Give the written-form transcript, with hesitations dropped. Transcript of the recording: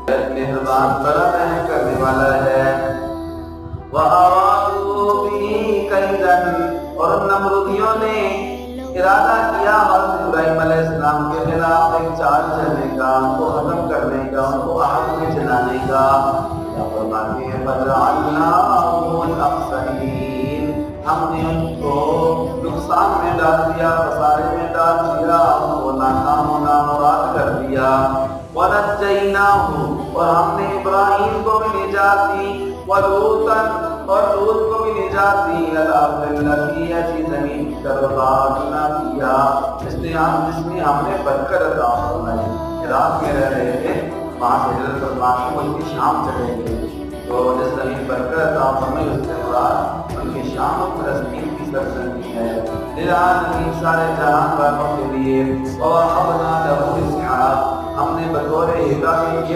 مہربان بڑا رحم کرنے والا ہے۔ وَأَرَادُوا بِهِ كَيْدًا، اور نمرودیوں نے ارادہ کیا حضرت ابراہیم علیہ السلام کے خلاف ایک چال چلنے کا، ان کو ختم کرنے کا، ان کو آگ میں جلانے کا۔ فرماتے ہیں فَجَعَلْنَاهُمُ الْأَخْسَرِينَ، ہم نے ان کو نقصان میں ڈال دیا، خسارے میں ڈال دیا، ان کو ناکام و نامراد کر دیا۔ وَنَجَّيْنَاهُ، اور ہم نے ابراہیم کو بھی نجات دی، وَلُوطًا، اور لوط کو بھی نجات دی، الْأَرْضِ الَّتِي، ایسی زمین پر بارکنا کیا جس میں ہم نے برکت عطا فرمائی۔ عراق میں رہ رہے تھے، وہاں سے ہجرت فرما کے ملک شام چلے گئے، تو جس زمین برکت عطا فرمائی اس سے مراد ان کی شام اور فلسطین کی سرزمین ہے۔ للعالمین، سارے جہان والوں کے لیے۔ وَوَهَبْنَا لَهُ إِسْحَاقَ، ہم نے بطور ہدایت